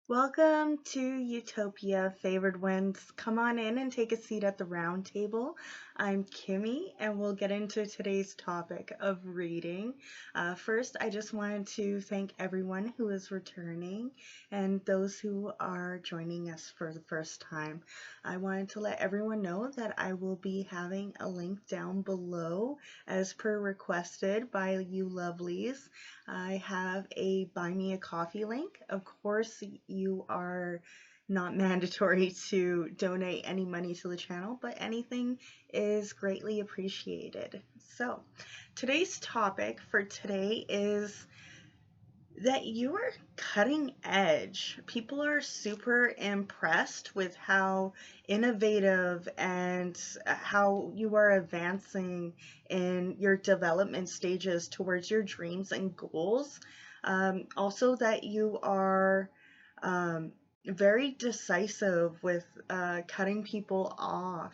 Welcome to Utopia, favored ones. Come on in and take a seat at the round table. I'm Kymmy, and we'll get into today's topic of reading. First, I just wanted to thank everyone who is returning and those who are joining us for the first time. I wanted to let everyone know that I will be having a link down below as per requested by you lovelies. I have a buy me a coffee link. Of course, you are not mandatory to donate any money to the channel, but anything is greatly appreciated. So, today's topic for today is that you are cutting edge. People are super impressed with how innovative and how you are advancing in your development stages towards your dreams and goals. Also, that you are very decisive with cutting people off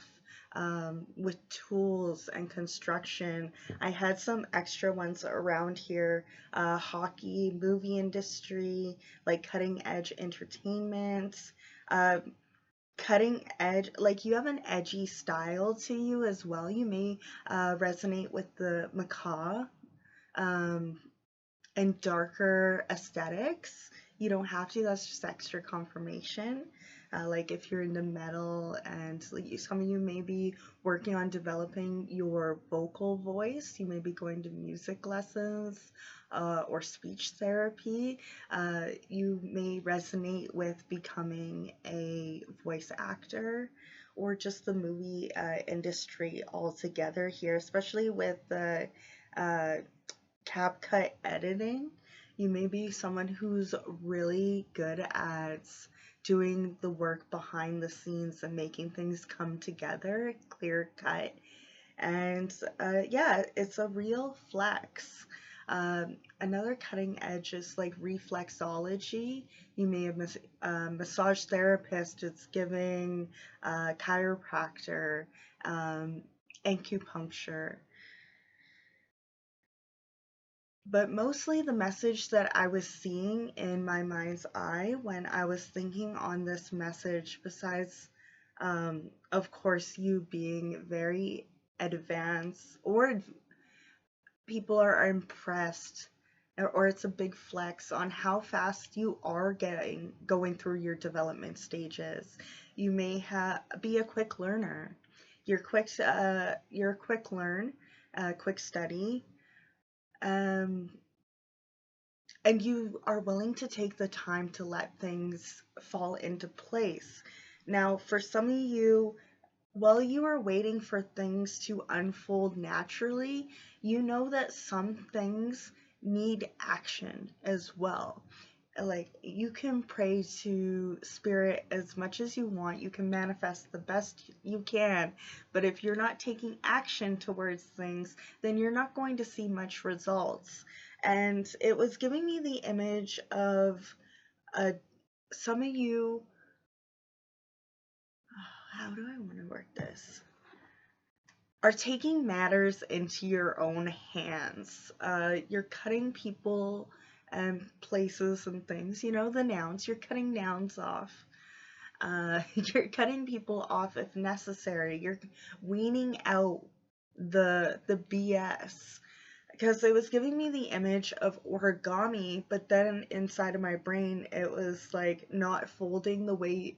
with tools and construction. I had some extra ones around here, hockey, movie industry, like cutting edge entertainment, uh, cutting edge, like you have an edgy style to you as well. You may resonate with the macabre and darker aesthetics. You don't have to, that's just extra confirmation. Like if you're into metal and like some of you may be working on developing your vocal voice, you may be going to music lessons or speech therapy. You may resonate with becoming a voice actor or just the movie industry altogether here, especially with the CapCut editing. You may be someone who's really good at doing the work behind the scenes and making things come together, clear cut. And yeah, it's a real flex. Another cutting edge is like reflexology. You may have massage therapist, it's giving chiropractor, acupuncture. But mostly the message that I was seeing in my mind's eye when I was thinking on this message, besides, of course, you being very advanced or people are impressed or it's a big flex on how fast you are going through your development stages. You may be a quick learner. You're a quick learn, quick study, and you are willing to take the time to let things fall into place. Now, for some of you, while you are waiting for things to unfold naturally, you know that some things need action as well. Like, you can pray to spirit as much as you want, you can manifest the best you can, but if you're not taking action towards things, then you're not going to see much results. And it was giving me the image of some of you, how do I want to work this? Are taking matters into your own hands. You're cutting people and places and things, you know, the nouns, you're cutting nouns off. You're cutting people off if necessary. You're weaning out the BS. Because it was giving me the image of origami, but then inside of my brain, it was like not folding the way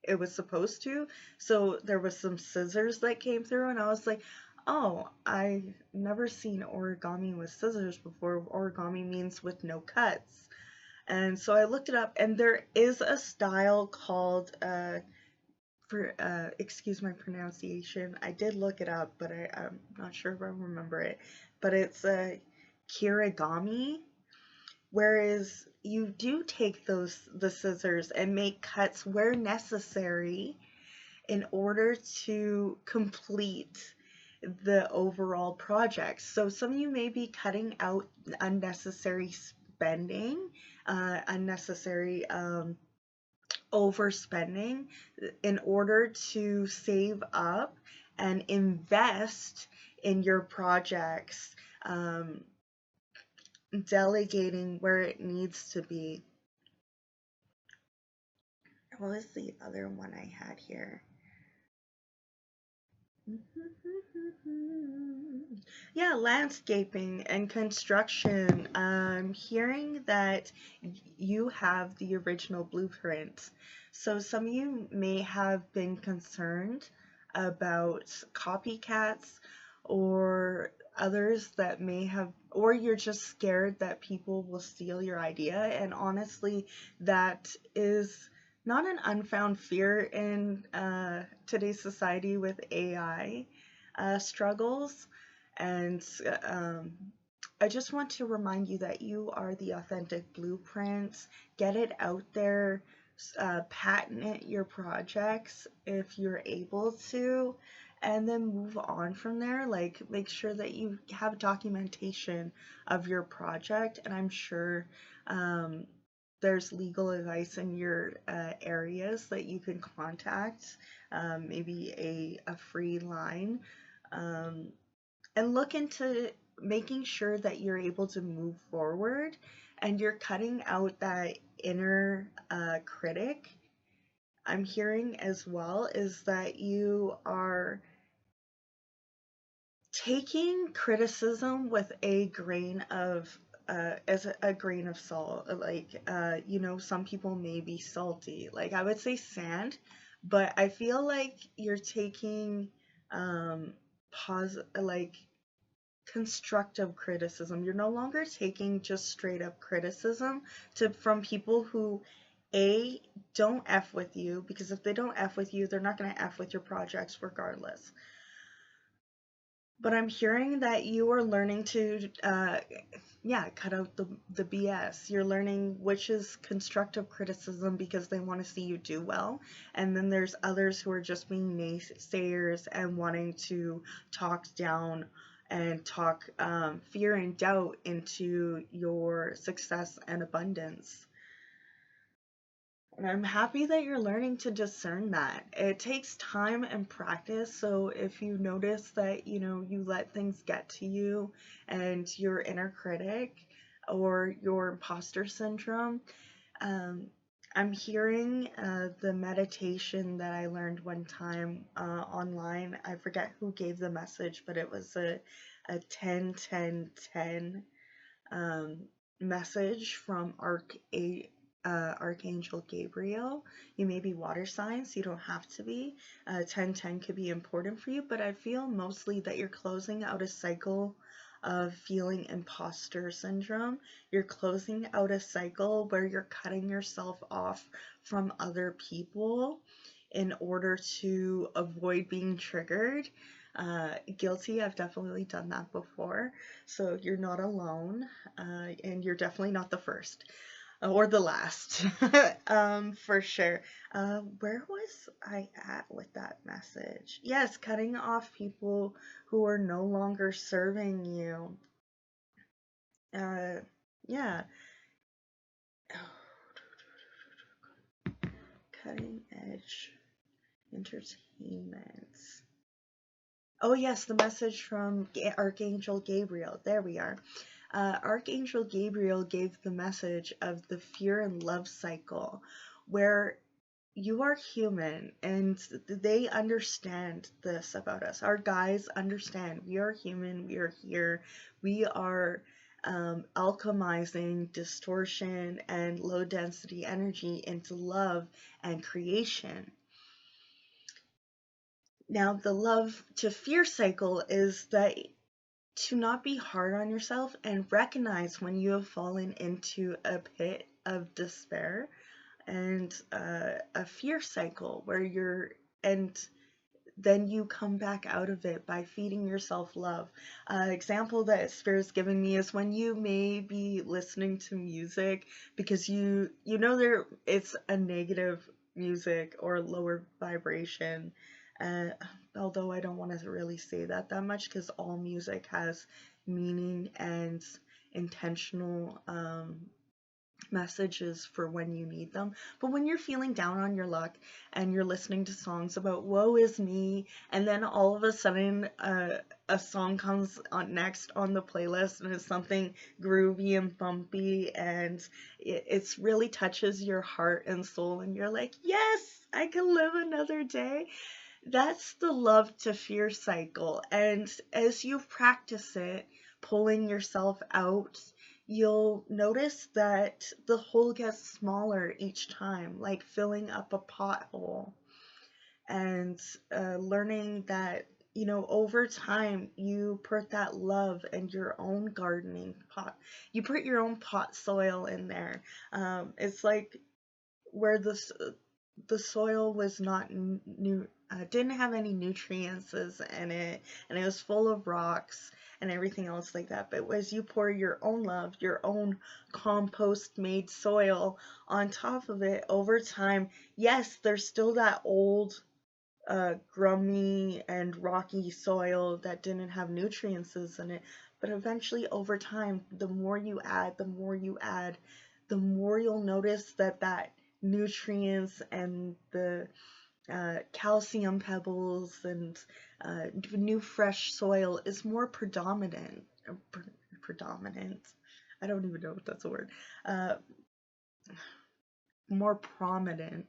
it was supposed to. So there was some scissors that came through, and I was like, oh, I've never seen origami with scissors before. Origami means with no cuts. And so I looked it up, and there is a style called, excuse my pronunciation, I did look it up, but I'm not sure if I remember it, but it's a kirigami, whereas you do take the scissors and make cuts where necessary in order to complete the overall project. So some of you may be cutting out unnecessary spending, unnecessary overspending in order to save up and invest in your projects, delegating where it needs to be. What was the other one I had here? Yeah, landscaping and construction. I'm hearing that you have the original blueprint. So some of you may have been concerned about copycats or others that may have, or you're just scared that people will steal your idea. And honestly, that is not an unfound fear in today's society with AI struggles. And um, I just want to remind you that you are the authentic blueprints. Get it out there, patent your projects if you're able to, and then move on from there. Like, make sure that you have documentation of your project, and I'm sure there's legal advice in your areas that you can contact, maybe a free line, um, and look into making sure that you're able to move forward and you're cutting out that inner critic. I'm hearing as well is that you are taking criticism with a grain of as a grain of salt. Like some people may be salty, like I would say sand, but I feel like you're taking pause like constructive criticism. You're no longer taking just straight up criticism from people who a don't f with you, because if they don't f with you, they're not going to f with your projects regardless. But I'm hearing that you are learning to, cut out the BS. You're learning which is constructive criticism because they want to see you do well. And then there's others who are just being naysayers and wanting to talk down and talk fear and doubt into your success and abundance. And I'm happy that you're learning to discern that. It takes time and practice. So if you notice that, you let things get to you and your inner critic or your imposter syndrome, I'm hearing the meditation that I learned one time online. I forget who gave the message, but it was a 10-10-10 message from Archangel Gabriel. You may be water signs, you don't have to be. 10-10 could be important for you, but I feel mostly that you're closing out a cycle of feeling imposter syndrome. You're closing out a cycle where you're cutting yourself off from other people in order to avoid being triggered. Guilty, I've definitely done that before. So you're not alone, and you're definitely not the first or the last, for sure. Where was I at with that message? Yes, cutting off people who are no longer serving you. Yeah. Cutting edge entertainment. Oh, yes, the message from Archangel Gabriel. There we are. Archangel Gabriel gave the message of the fear and love cycle, where you are human and they understand this about us. Our guides understand we are human, we are here, we are alchemizing distortion and low density energy into love and creation. Now, the love to fear cycle is that to not be hard on yourself and recognize when you have fallen into a pit of despair and a fear cycle where and then you come back out of it by feeding yourself love. Example that Spirit's given me is when you may be listening to music because there it's a negative music or lower vibration. Uh, Although I don't want to really say that much because all music has meaning and intentional messages for when you need them. But when you're feeling down on your luck and you're listening to songs about woe is me, and then all of a sudden a song comes on next on the playlist and it's something groovy and bumpy, and it's really touches your heart and soul, and you're like, yes, I can live another day. That's the love to fear cycle. And as you practice it, pulling yourself out, you'll notice that the hole gets smaller each time, like filling up a pothole. And learning that, over time, you put that love and your own gardening pot, you put your own pot soil in there. It's like where the soil was not didn't have any nutrients in it, and it was full of rocks and everything else like that. But as you pour your own love, your own compost made soil on top of it over time, yes, there's still that old grummy and rocky soil that didn't have nutrients in it, but eventually over time, the more you add, the more you'll notice that nutrients and the calcium pebbles and new fresh soil is more predominant. Predominant. I don't even know if that's a word. More prominent.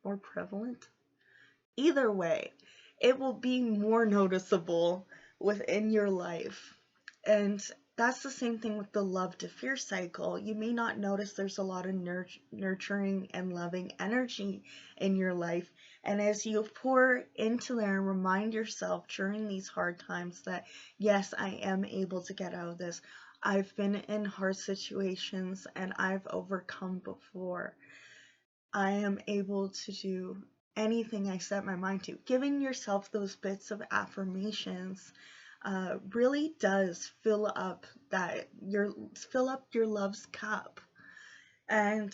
More prevalent. Either way, it will be more noticeable within your life. And that's the same thing with the love to fear cycle. You may not notice there's a lot of nurturing and loving energy in your life. And as you pour into there and remind yourself during these hard times that, yes, I am able to get out of this. I've been in hard situations and I've overcome before. I am able to do anything I set my mind to. Giving yourself those bits of affirmations really does fill up your love's cup. And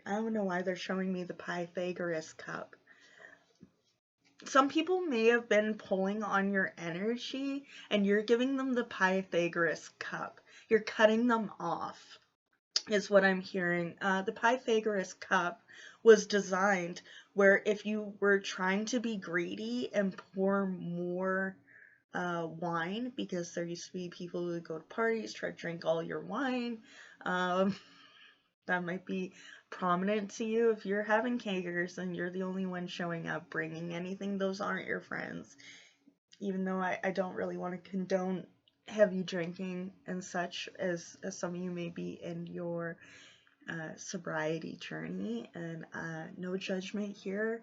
I don't know why they're showing me the Pythagoras cup. Some people may have been pulling on your energy and you're giving them the Pythagoras cup. You're cutting them off, is what I'm hearing. The Pythagoras cup was designed where if you were trying to be greedy and pour more wine, because there used to be people who would go to parties, try to drink all your wine, that might be prominent to you. If you're having kegers and you're the only one showing up bringing anything, those aren't your friends. Even though I don't really want to condone heavy drinking and such, as some of you may be in your sobriety journey, and no judgment here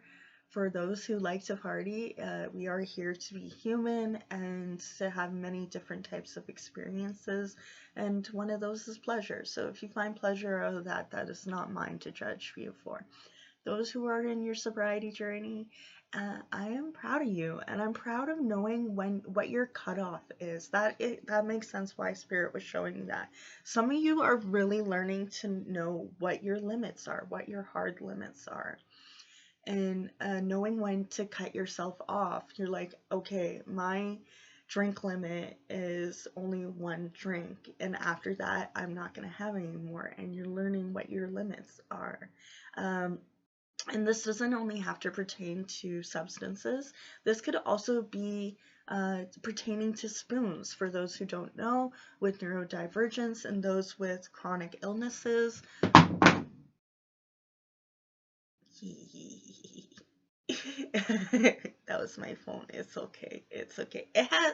for those who like to party. We are here to be human and to have many different types of experiences, and one of those is pleasure. So if you find pleasure out of that, that is not mine to judge you for. Those who are in your sobriety journey, I am proud of you, and I'm proud of knowing what your cutoff is. That makes sense why Spirit was showing you that. Some of you are really learning to know what your limits are, what your hard limits are, and knowing when to cut yourself off. You're like, okay, my drink limit is only one drink, and after that, I'm not going to have any more, and you're learning what your limits are. And this doesn't only have to pertain to substances. This could also be pertaining to spoons, for those who don't know, with neurodivergence and those with chronic illnesses. That was my phone. It's okay. It's okay.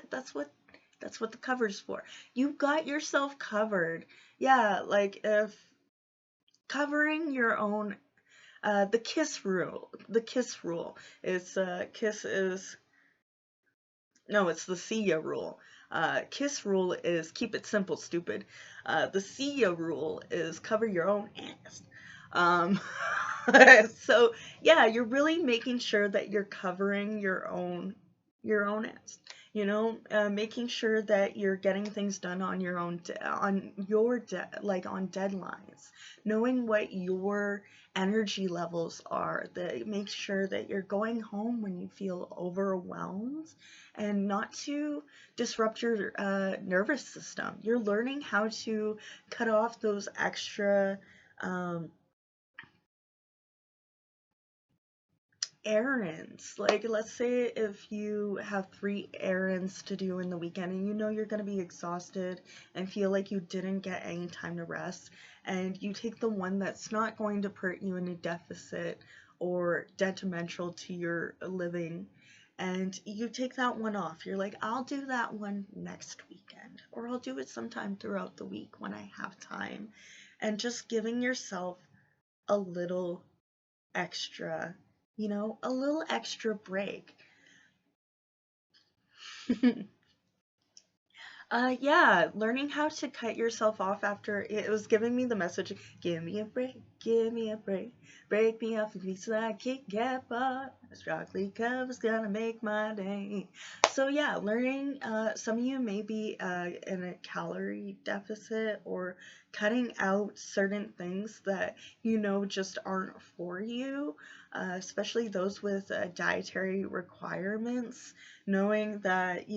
That's what the cover's for. You got yourself covered. Yeah, like if covering your own. The KISS rule. The KISS rule is KISS is no, it's the Heya rule. KISS rule is keep it simple, stupid. The Heya rule is cover your own ass. So yeah, you're really making sure that you're covering your own ass. Making sure that you're getting things done on your own, like on deadlines, knowing what your energy levels are, that make sure that you're going home when you feel overwhelmed, and not to disrupt your nervous system. You're learning how to cut off those extra errands. Like, let's say if you have 3 errands to do in the weekend and you know you're going to be exhausted and feel like you didn't get any time to rest, and you take the one that's not going to put you in a deficit or detrimental to your living, and you take that one off. You're like, I'll do that one next weekend, or I'll do it sometime throughout the week when I have time. And just giving yourself a little extra, a little extra break. Yeah, learning how to cut yourself off after it was giving me the message, give me a break, break me off in pieces I can't get but a chocolate cup is gonna make my day. So yeah, learning, some of you may be in a calorie deficit, or cutting out certain things that just aren't for you, especially those with dietary requirements, knowing that,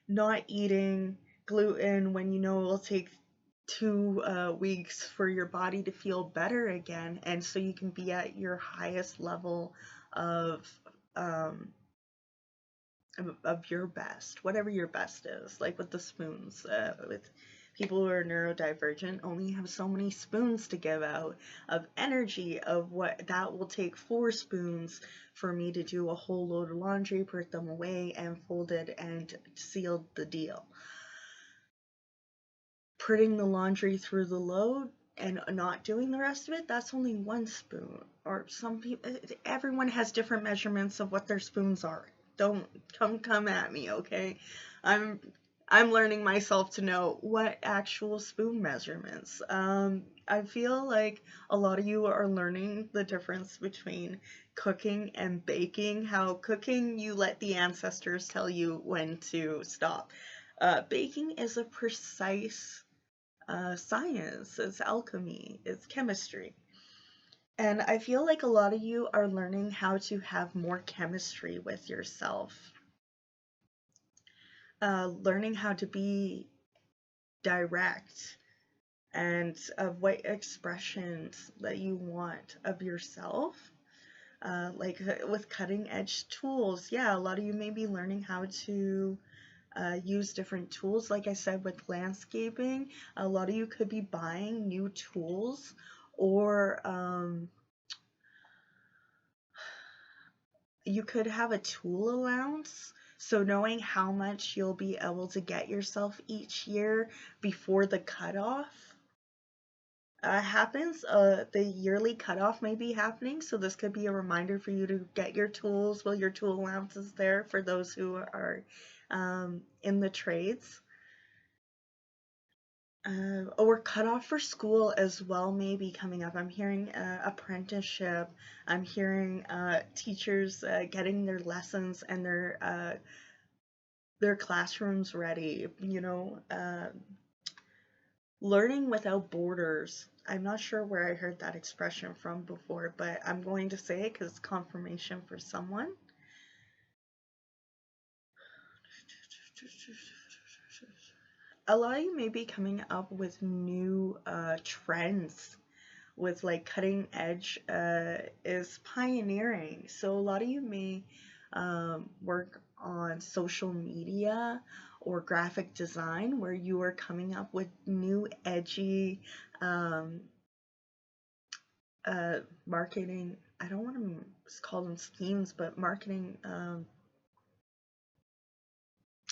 not eating gluten when it will take 2 weeks for your body to feel better again, and so you can be at your highest level of um, your best, whatever your best is. Like with the spoons, with people who are neurodivergent, only have so many spoons to give out of energy, of what that will take 4 spoons for me to do a whole load of laundry, put them away and folded and sealed the deal. Putting the laundry through the load and not doing the rest of it, that's only 1 spoon. Or some people, everyone has different measurements of what their spoons are. Don't come at me, okay? I'm learning myself to know what actual spoon measurements. I feel like a lot of you are learning the difference between cooking and baking. How cooking, you let the ancestors tell you when to stop. Baking is a precise science, it's alchemy, it's chemistry. And I feel like a lot of you are learning how to have more chemistry with yourself. Learning how to be direct, and of what expressions that you want of yourself. Like with cutting edge tools, yeah, a lot of you may be learning how to use different tools. Like I said, with landscaping, a lot of you could be buying new tools, or you could have a tool allowance. So knowing how much you'll be able to get yourself each year before the cutoff happens, the yearly cutoff may be happening. So this could be a reminder for you to get your tools while your tool allowance is there, for those who are in the trades. Or cutoff for school as well may be coming up. I'm hearing apprenticeship. I'm hearing teachers getting their lessons and their classrooms ready. Learning without borders. I'm not sure where I heard that expression from before, but I'm going to say it because it's confirmation for someone. A lot of you may be coming up with new trends, with like cutting edge is pioneering. So a lot of you may work on social media or graphic design, where you are coming up with new edgy marketing. I don't want to call them schemes, but marketing.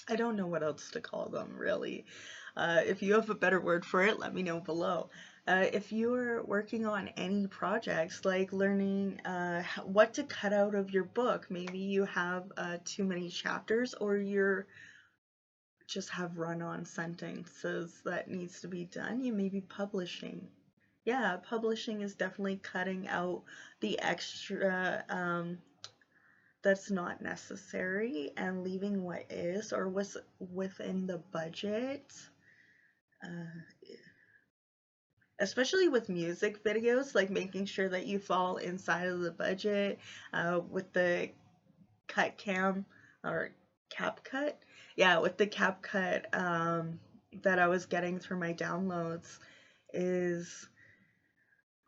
I don't know what else to call them, really. If you have a better word for it, let me know below. If you're working on any projects, like learning what to cut out of your book, maybe you have too many chapters, or you're just have run-on sentences that needs to be done, you may be publishing. Yeah, publishing is definitely cutting out the extra that's not necessary, and leaving what is or was within the budget. Especially with music videos, like making sure that you fall inside of the budget with the cut cam or cap cut. Yeah, with the cap cut that I was getting through my downloads is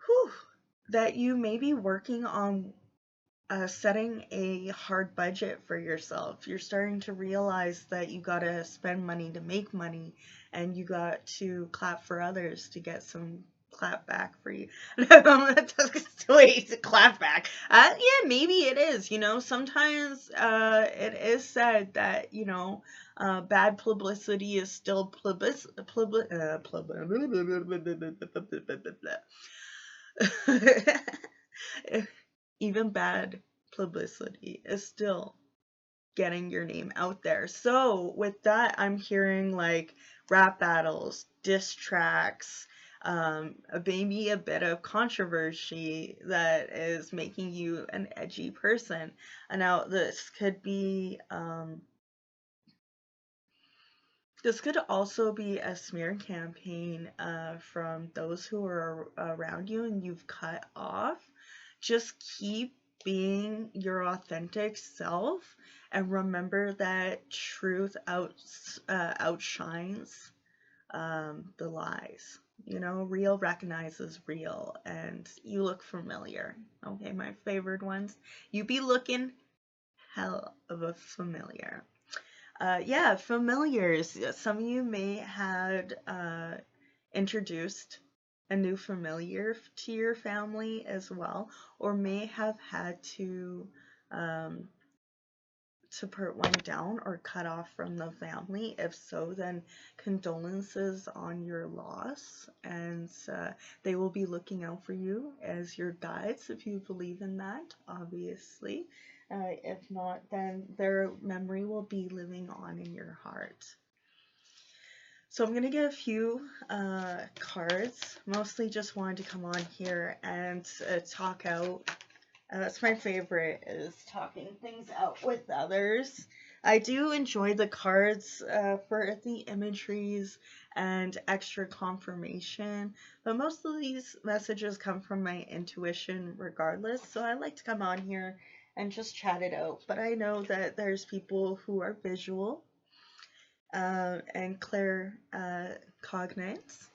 whew, that you may be working on setting a hard budget for yourself. You're starting to realize that you gotta spend money to make money, and you got to clap for others to get some clap back for you. Wait, clap back. Yeah, maybe it is. Sometimes it is said that bad publicity is still even bad publicity is still getting your name out there. So with that, I'm hearing like rap battles, diss tracks, maybe a bit of controversy that is making you an edgy person. And now this could also be a smear campaign from those who are around you and you've cut off. Just keep being your authentic self, and remember that truth outshines the lies. Real recognizes real, and you look familiar. Okay, my favorite ones. You be looking hell of a familiar. Yeah, familiars. Some of you may had introduced a new familiar to your family as well, or may have had to put one down or cut off from the family. If so, then condolences on your loss, and they will be looking out for you as your guides if you believe in that, obviously. If not, then their memory will be living on in your heart. So I'm going to get a few cards. Mostly just wanted to come on here and talk out. That's my favorite, is talking things out with others. I do enjoy the cards for the imageries and extra confirmation, but most of these messages come from my intuition regardless, so I like to come on here and just chat it out. But I know that there's people who are visual and claircognizant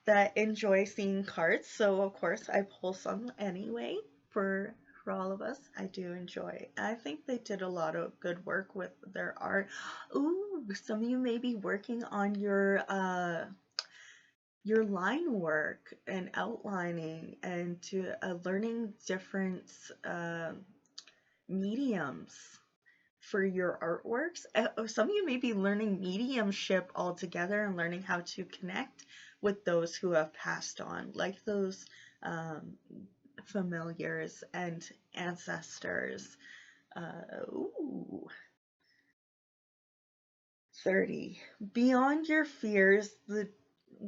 that enjoy seeing cards, so of course I pull some anyway for all of us. I do enjoy. I think they did a lot of good work with their art. Ooh, some of you may be working on your line work and outlining and to learning different mediums for your artworks. Some of you may be learning mediumship altogether and learning how to connect with those who have passed on, like those familiars and ancestors. Ooh. 30. Beyond your fears, the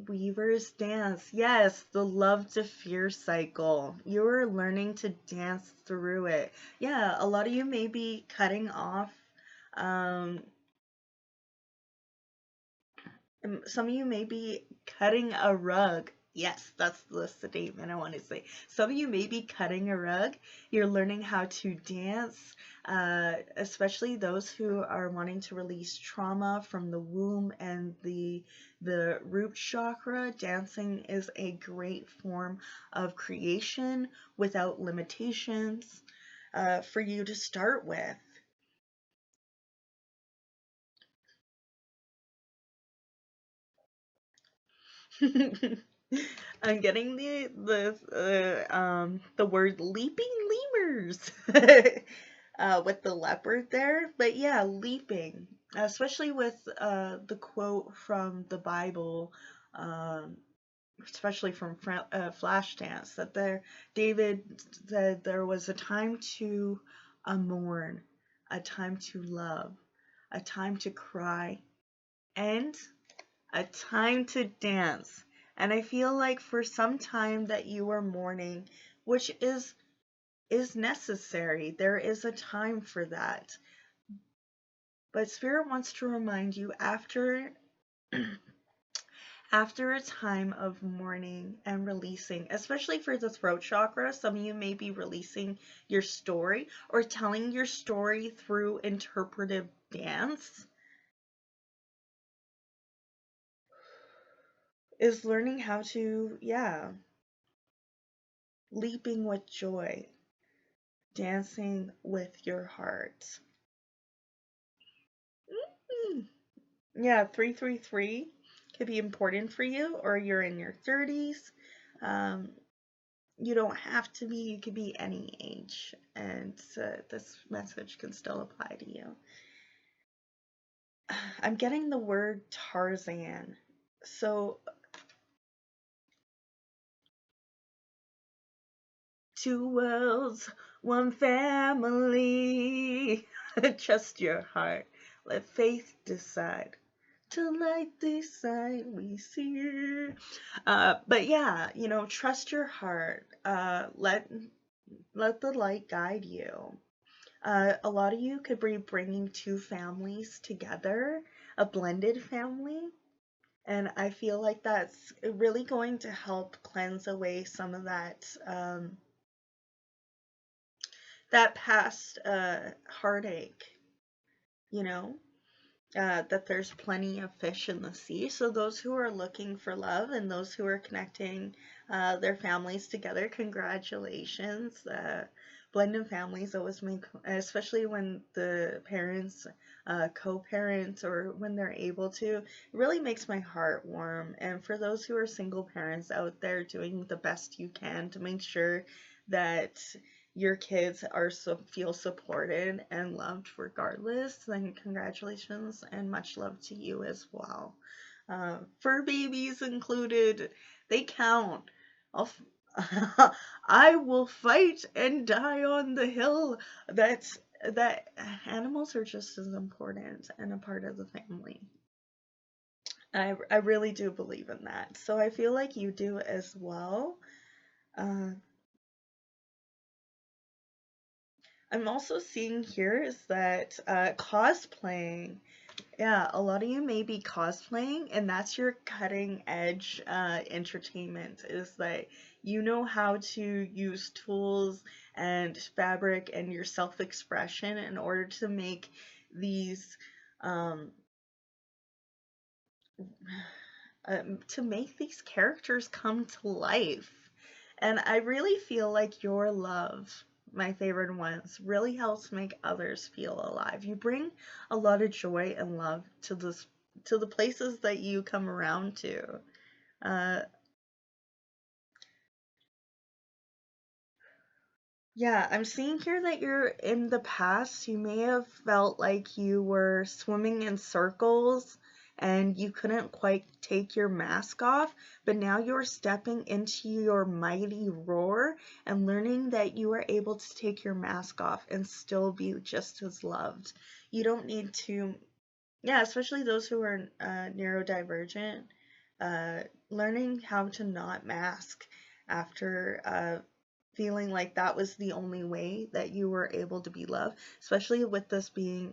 weavers dance. Yes, the love to fear cycle. You're learning to dance through it. Yeah, a lot of you may be cutting off some of you may be cutting a rug. Yes, that's the statement I want to say. Some of you may be cutting a rug. You're learning how to dance, especially those who are wanting to release trauma from the womb and the root chakra. Dancing is a great form of creation without limitations for you to start with. I'm getting the word leaping lemurs with the leopard there, but yeah, leaping, especially with the quote from the Bible, especially from Flashdance, that David said there was a time to mourn, a time to love, a time to cry, and a time to dance. And I feel like for some time that you are mourning, which is is necessary. There is a time for that. But Spirit wants to remind you after after a time of mourning and releasing, especially for the throat chakra, some of you may be releasing your story or telling your story through interpretive dance, is learning how to, leaping with joy, dancing with your heart. Yeah, 333 could be important for you, or you're in your 30s. You don't have to be, you could be any age, and this message can still apply to you. I'm getting the word Tarzan. So, two worlds, one family. Trust your heart. Let faith decide. To light this side we see. But yeah, trust your heart. Let the light guide you. A lot of you could be bringing two families together, a blended family. And I feel like that's really going to help cleanse away some of that that past heartache, that there's plenty of fish in the sea. So those who are looking for love and those who are connecting their families together, congratulations. Blended families always make, especially when the parents co-parent or when they're able to, it really makes my heart warm. And for those who are single parents out there, doing the best you can to make sure that your kids feel supported and loved regardless, then congratulations and much love to you as well. Fur babies included, they count. I will fight and die on the hill. That animals are just as important and a part of the family. I really do believe in that. So I feel like you do as well. I'm also seeing here is that cosplaying. Yeah, a lot of you may be cosplaying, and that's your cutting edge entertainment, is that you know how to use tools and fabric and your self-expression in order to make these characters come to life. And I really feel like your love, my favorite ones, really helps make others feel alive. You bring a lot of joy and love to the places that you come around to. Yeah, I'm seeing here that you're in the past, you may have felt like you were swimming in circles and you couldn't quite take your mask off, but now you're stepping into your mighty roar and learning that you are able to take your mask off and still be just as loved. You don't need to, yeah, especially those who are neurodivergent, learning how to not mask after feeling like that was the only way that you were able to be loved, especially with this being,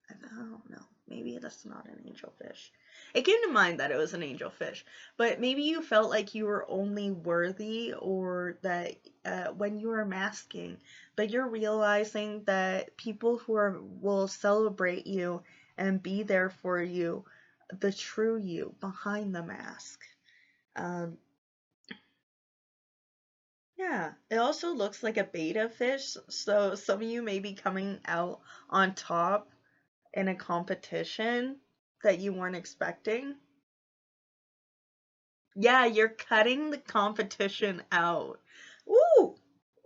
I don't know, maybe that's not an angelfish. It came to mind that it was an angelfish, but maybe you felt like you were only worthy, or that when you were masking, but you're realizing that people will celebrate you and be there for you, the true you behind the mask. Yeah, it also looks like a beta fish, so some of you may be coming out on top in a competition that you weren't expecting. Yeah, you're cutting the competition out. Ooh,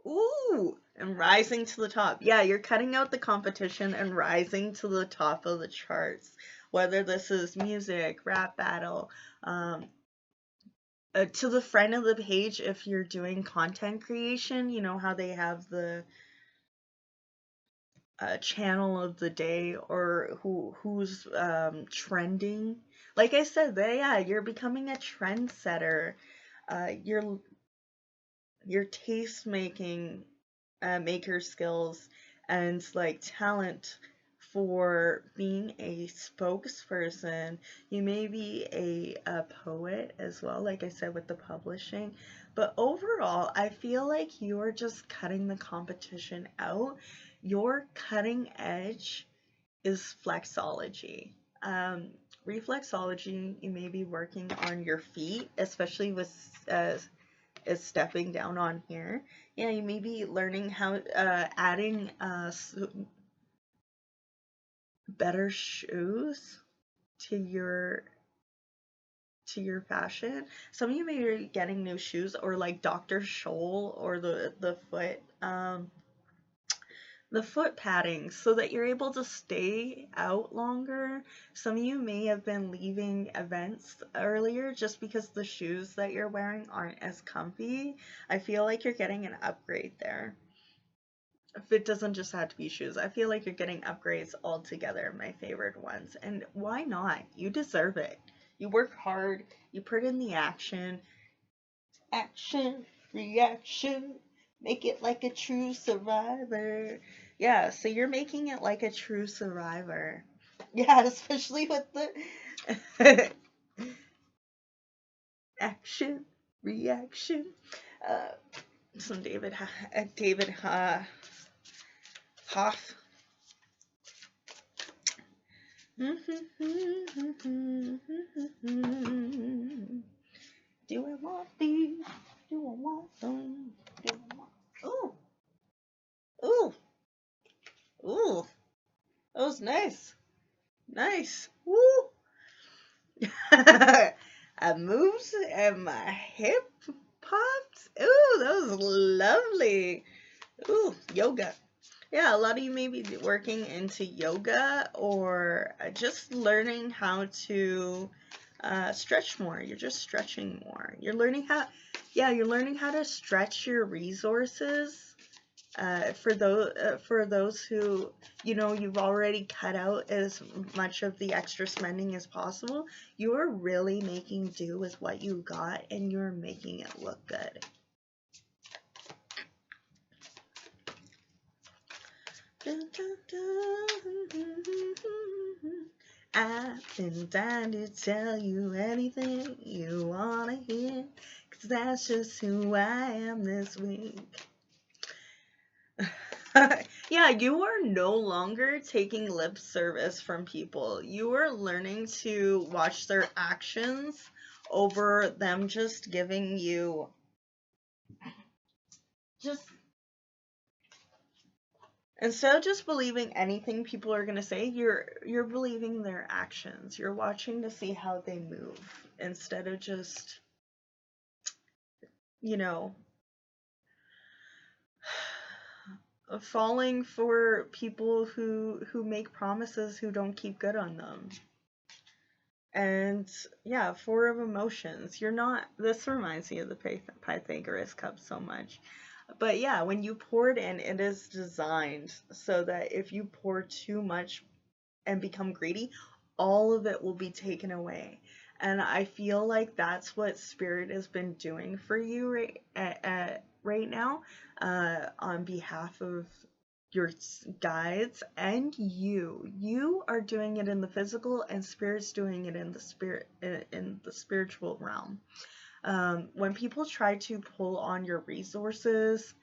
ooh, and rising to the top. Yeah, you're cutting out the competition and rising to the top of the charts. Whether this is music, rap battle, to the friend of the page, if you're doing content creation, you know how they have the channel of the day, or who's trending. Like I said, you're becoming a trendsetter. Your taste making maker skills and like talent for being a spokesperson. You may be a poet as well, like I said with the publishing. But overall, I feel like you're just cutting the competition out. Your cutting edge is flexology. Reflexology, you may be working on your feet, especially with is stepping down on here. Yeah, you may be learning how adding better shoes to your fashion. Some of you may be getting new shoes, or like Dr. Scholl, or the foot padding, so that you're able to stay out longer. Some of you may have been leaving events earlier just because the shoes that you're wearing aren't as comfy. I feel like you're getting an upgrade there. If it doesn't just have to be shoes, I feel like you're getting upgrades altogether, my favorite ones. And why not? You deserve it. You work hard, you put in the action. Action, reaction, make it like a true survivor. Yeah, so you're making it like a true survivor. Yeah, especially with the action, reaction. Uh, some David Hoff. Do I want these? Do I want them? Do I want? Ooh, ooh, ooh. That was nice. Nice. Woo. I moved and my hip popped. Ooh, that was lovely. Ooh, yoga. Yeah, a lot of you may be working into yoga, or just learning how to stretch more. You're just stretching more. You're learning how to stretch your resources. For those who, you've already cut out as much of the extra spending as possible, you are really making do with what you got, and you're making it look good. I've been dying to tell you anything you wanna hear, 'cause that's just who I am this week. Yeah, you are no longer taking lip service from people. You are learning to watch their actions over them just giving you just instead of just believing anything people are going to say, you're believing their actions. You're watching to see how they move instead of just, you know, falling for people who make promises who don't keep good on them. And yeah, four of emotions. This reminds me of the Pythagoras cup so much. But yeah, when you pour it in, it is designed so that if you pour too much and become greedy, all of it will be taken away. And I feel like that's what Spirit has been doing for you right now, on behalf of your guides and you are doing it in the physical, and Spirit's doing it in the spiritual realm. When people try to pull on your resources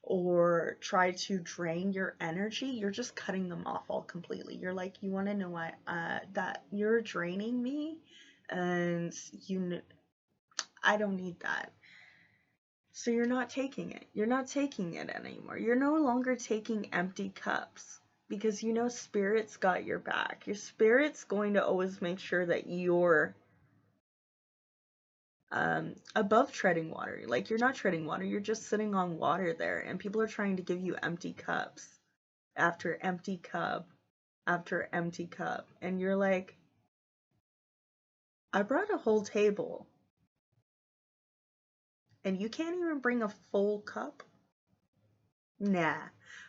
or try to drain your energy, you're just cutting them off all completely. You're like, you want to know what, that you're draining me, and I don't need that. So you're not taking it. You're not taking it anymore. You're no longer taking empty cups, because Spirit's got your back. Your Spirit's going to always make sure that you're above treading water. Like, you're not treading water, you're just sitting on water there, and people are trying to give you empty cups after empty cup after empty cup, and you're like, I brought a whole table and you can't even bring a full cup? Nah,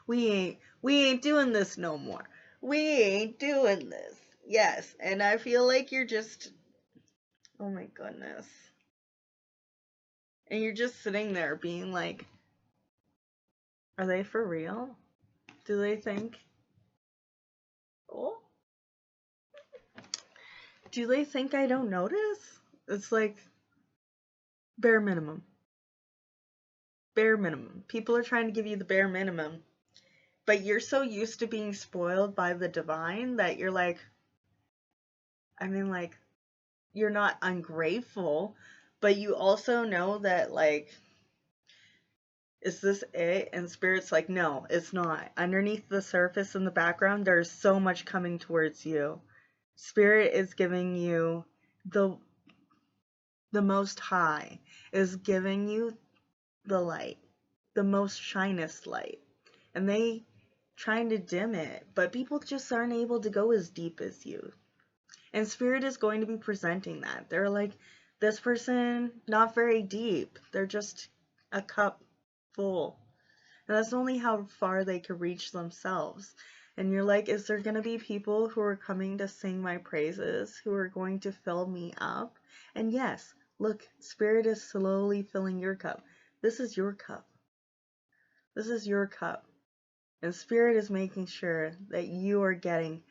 we ain't doing this no more. We ain't doing this. Yes, and I feel like you're just, oh my goodness. And you're just sitting there being like, Are they for real? Do they think, oh, do they think I don't notice? It's like bare minimum. Bare minimum. People are trying to give you the bare minimum. But you're so used to being spoiled by the divine that you're like, I mean, like, you're not ungrateful, but you also know that, like, is this it? And Spirit's like, no, it's not. Underneath the surface in the background, there's so much coming towards you. Spirit is giving you the most high, is giving you the light, the most shinest light. And they trying to dim it, but people just aren't able to go as deep as you. And Spirit is going to be presenting that. They're like, this person, not very deep. They're just a cup full. And that's only how far they can reach themselves. And you're like, is there going to be people who are coming to sing my praises, who are going to fill me up? And yes, look, Spirit is slowly filling your cup. This is your cup. This is your cup. And Spirit is making sure that you are getting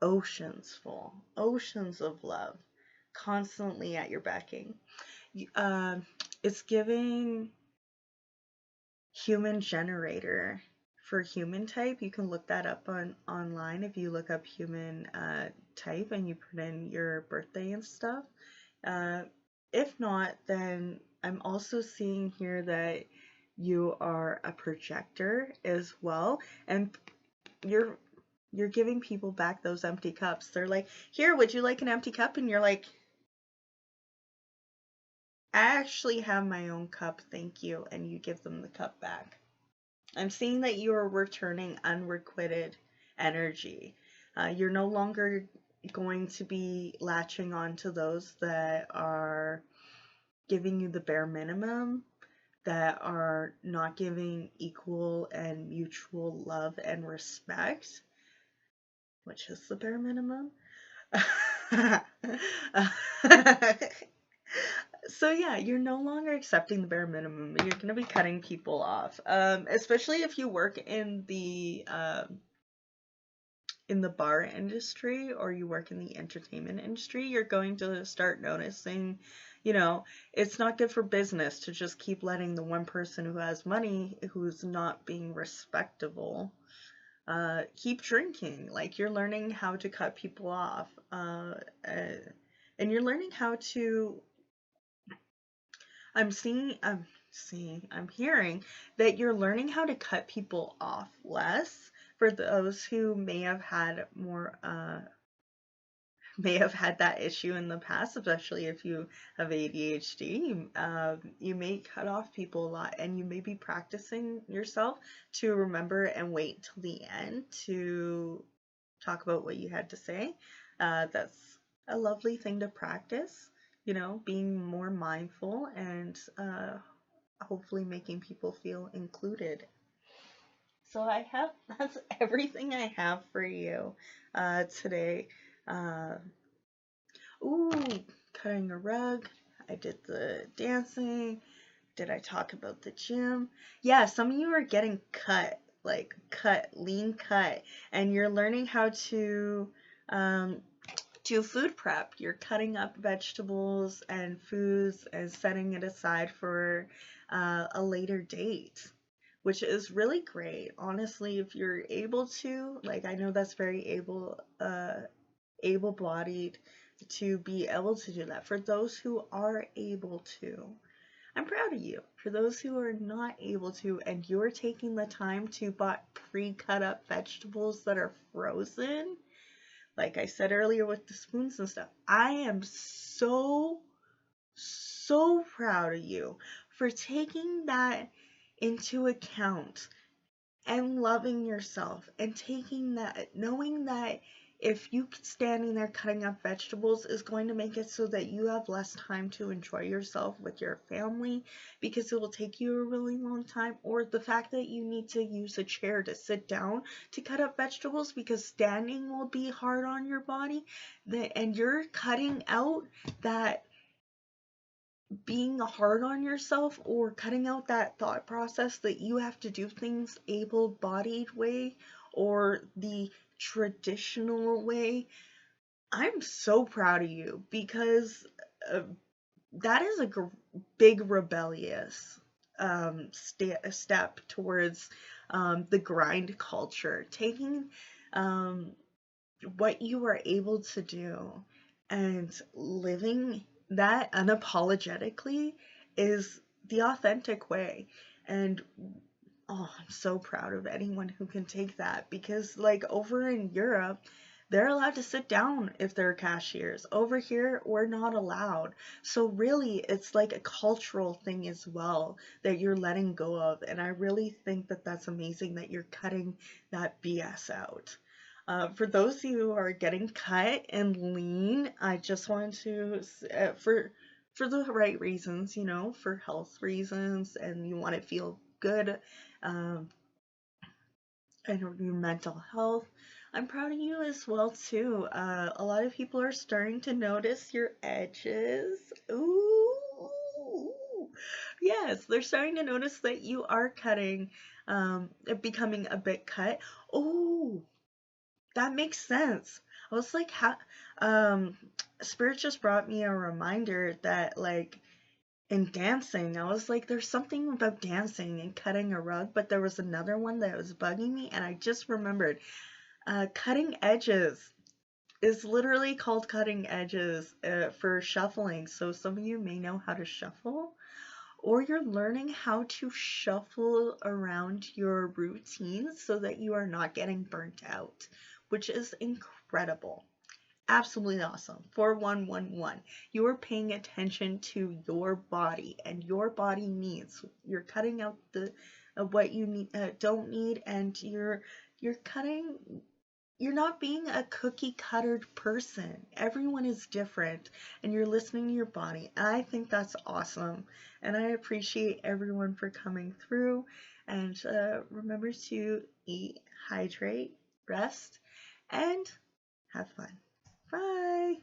oceans full, oceans of love, constantly at your backing. It's giving human generator for human type. You can look that up online if you look up human type and you put in your birthday and stuff. If not, then I'm also seeing here that you are a projector as well, and you're giving people back those empty cups. They're like, here, would you like an empty cup? And you're like, I actually have my own cup, thank you. And you give them the cup back. I'm seeing that you are returning unrequited energy. You're no longer going to be latching on to those that are giving you the bare minimum, that are not giving equal and mutual love and respect, which is the bare minimum. So yeah, you're no longer accepting the bare minimum. You're going to be cutting people off, especially if you work in the bar industry or you work in the entertainment industry. You're going to start noticing, it's not good for business to just keep letting the one person who has money, who's not being respectable, keep drinking. Like, you're learning how to cut people off, and you're learning how to. I'm hearing that you're learning how to cut people off less. For those who may have had that issue in the past, especially if you have ADHD, you may cut off people a lot, and you may be practicing yourself to remember and wait till the end to talk about what you had to say. That's a lovely thing to practice, being more mindful and hopefully making people feel included. So that's everything I have for you today. Cutting a rug. I did the dancing. Did I talk about the gym? Yeah, some of you are getting cut, like lean cut, and you're learning how to do food prep. You're cutting up vegetables and foods and setting it aside for a later date, which is really great. Honestly, if you're able to, like, I know that's very able-bodied to be able to do that. For those who are able to, I'm proud of you. For those who are not able to, and you're taking the time to buy pre-cut up vegetables that are frozen, like I said earlier with the spoons and stuff, I am so proud of you for taking that into account and loving yourself and taking that, knowing that if you standing there cutting up vegetables is going to make it so that you have less time to enjoy yourself with your family because it will take you a really long time, or the fact that you need to use a chair to sit down to cut up vegetables because standing will be hard on your body, and you're cutting out that being hard on yourself or cutting out that thought process that you have to do things able-bodied way or the traditional way. I'm so proud of you because uh, that is a big rebellious step towards the grind culture. Taking um, what you were able to do and living that unapologetically is the authentic way. And oh, I'm so proud of anyone who can take that because, like, over in Europe, they're allowed to sit down if they're cashiers. Over here, we're not allowed. So, really, it's like a cultural thing as well that you're letting go of. And I really think that that's amazing that you're cutting that BS out. For those of you who are getting cut and lean, I just want to, for the right reasons, you know, for health reasons, and you want to feel good, um, and your mental health. I'm proud of you as well too. A lot of people are starting to notice your edges. Ooh, yes, they're starting to notice that you are cutting, becoming a bit cut. Oh, that makes sense. I was like, um, Spirit just brought me a reminder that, like, in dancing, I was like, there's something about dancing and cutting a rug, but there was another one that was bugging me, and I just remembered. Cutting edges is literally called cutting edges for shuffling. So some of you may know how to shuffle, or you're learning how to shuffle around your routines so that you are not getting burnt out, which is incredible. Absolutely awesome. 4111. You are paying attention to your body and your body needs. You're cutting out the what you need don't need, and you're cutting, you're not being a cookie cuttered person. Everyone is different and you're listening to your body. I think that's awesome. And I appreciate everyone for coming through. And remember to eat, hydrate, rest, and have fun. Bye.